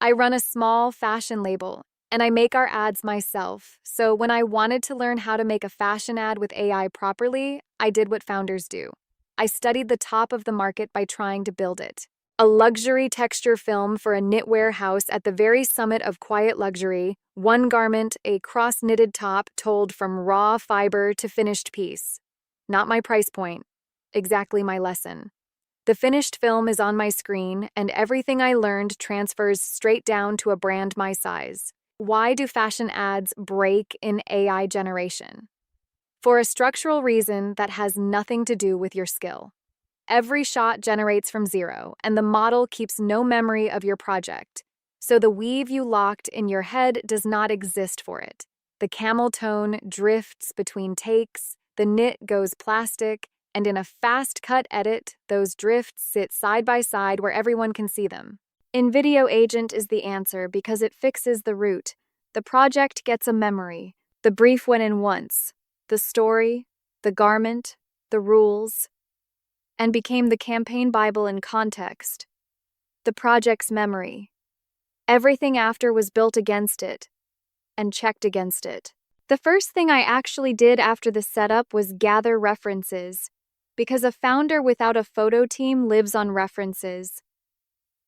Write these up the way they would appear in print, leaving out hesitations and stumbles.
I run a small fashion label, and I make our ads myself. So when I wanted to learn how to make a fashion ad with AI properly, I did what founders do. I studied the top of the market by trying to build it. A luxury texture film for a knitwear house at the very summit of quiet luxury, one garment, a cross-knitted top told from raw fiber to finished piece. Not my price point, exactly my lesson. The finished film is on my screen, and everything I learned transfers straight down to a brand my size. Why do fashion ads break in AI generation? For a structural reason that has nothing to do with your skill. Every shot generates from zero, and the model keeps no memory of your project. So the weave you locked in your head does not exist for it. The camel tone drifts between takes, the knit goes plastic, and in a fast-cut edit, those drifts sit side by side where everyone can see them. Invideo Agent is the answer because it fixes the root. The project gets a memory. The brief went in once. The story, the garment, the rules, and became the campaign Bible in context. The project's memory. Everything after was built against it and checked against it. The first thing I actually did after the setup was gather references, because a founder without a photo team lives on references.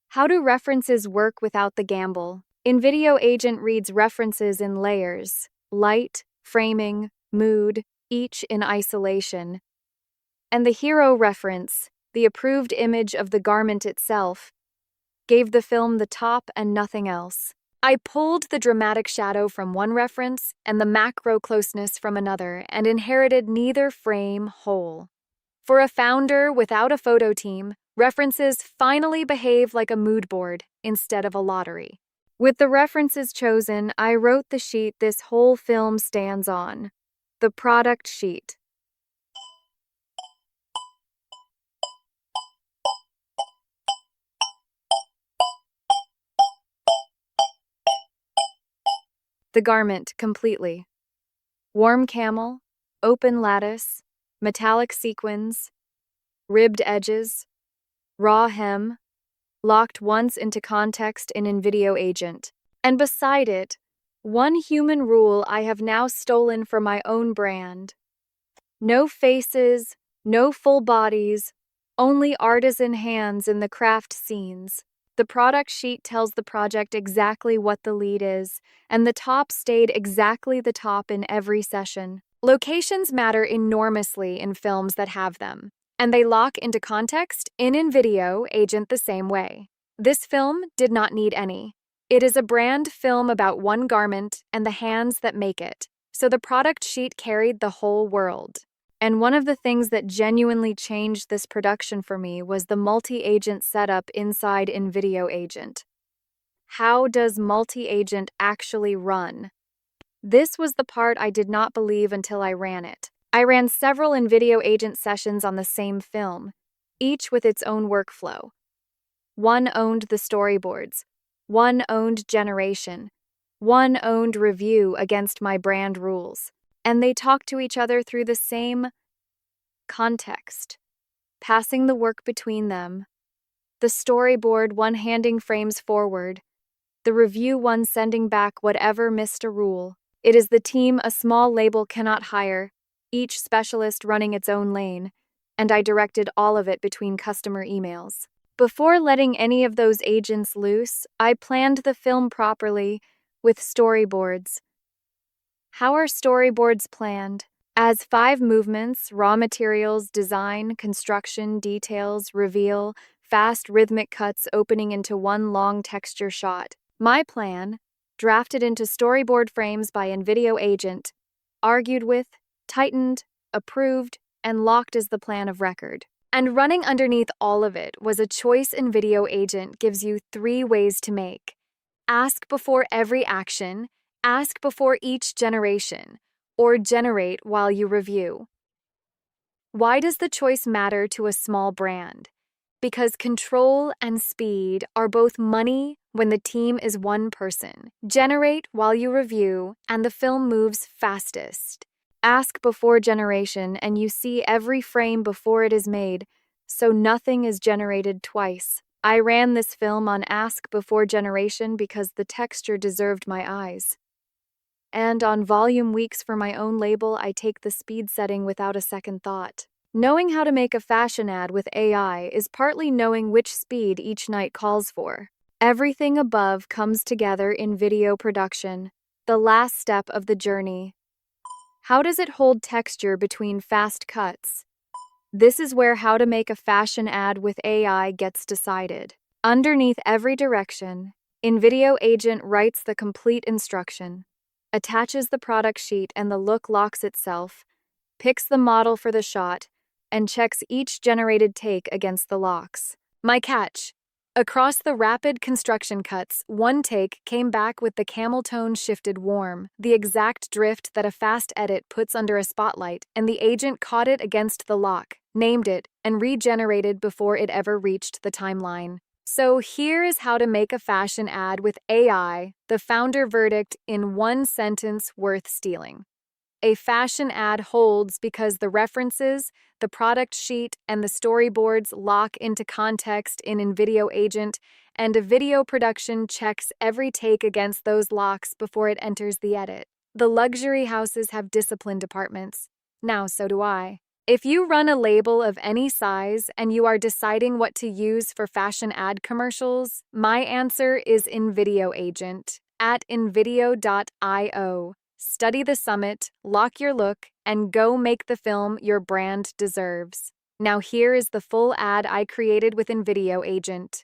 How do references work without the gamble? Invideo Agent reads references in layers: light, framing, mood, each in isolation. And the hero reference, the approved image of the garment itself, gave the film the top and nothing else. I pulled the dramatic shadow from one reference and the macro closeness from another and inherited neither frame whole. For a founder without a photo team, references finally behave like a mood board instead of a lottery. With the references chosen, I wrote the sheet this whole film stands on. The product sheet. The garment completely. Warm camel, open lattice, metallic sequins, ribbed edges, raw hem, locked once into context in Invideo Agent. And beside it, one human rule I have now stolen for my own brand. No faces, no full bodies, only artisan hands in the craft scenes. The product sheet tells the project exactly what the lead is, and the top stayed exactly the top in every session. Locations matter enormously in films that have them, and they lock into context in Invideo Agent the same way. This film did not need any. It is a brand film about one garment and the hands that make it, so the product sheet carried the whole world. And one of the things that genuinely changed this production for me was the multi-agent setup inside Invideo Agent. How does multi-agent actually run? This was the part I did not believe until I ran it. I ran several Invideo Agent sessions on the same film, each with its own workflow. One owned the storyboards, one owned generation, one owned review against my brand rules. And they talk to each other through the same context, passing the work between them. The storyboard one handing frames forward, the review one sending back whatever missed a rule. It is the team a small label cannot hire, each specialist running its own lane, and I directed all of it between customer emails. Before letting any of those agents loose, I planned the film properly with storyboards. How are storyboards planned? As 5 movements: raw materials, design, construction, details, reveal, fast rhythmic cuts opening into one long texture shot. My plan, drafted into storyboard frames by Invideo Agent, argued with, tightened, approved, and locked as the plan of record. And running underneath all of it was a choice Invideo Agent gives you 3 ways to make. Ask before every action, ask before each generation, or generate while you review. Why does the choice matter to a small brand? Because control and speed are both money when the team is one person. Generate while you review, and the film moves fastest. Ask before generation, and you see every frame before it is made, so nothing is generated twice. I ran this film on Ask Before Generation because the texture deserved my eyes. And on volume weeks for my own label, I take the speed setting without a second thought. Knowing how to make a fashion ad with AI is partly knowing which speed each night calls for. Everything above comes together in video production, the last step of the journey. How does it hold texture between fast cuts? This is where how to make a fashion ad with AI gets decided. Underneath every direction, Invideo agent writes the complete instruction, attaches the product sheet and the look locks itself, picks the model for the shot, and checks each generated take against the locks. My catch. Across the rapid construction cuts, one take came back with the camel tone shifted warm, the exact drift that a fast edit puts under a spotlight, and the agent caught it against the lock, named it, and regenerated before it ever reached the timeline. So here is how to make a fashion ad with AI, the founder verdict in one sentence worth stealing. A fashion ad holds because the references, the product sheet, and the storyboards lock into context in Invideo agent, and a video production checks every take against those locks before it enters the edit. The luxury houses have discipline departments. Now so do I. If you run a label of any size and you are deciding what to use for fashion ad commercials, my answer is Invideo agent at invideo.io. Study the summit, lock your look, and go make the film your brand deserves. Now here is the full ad I created with Invideo agent.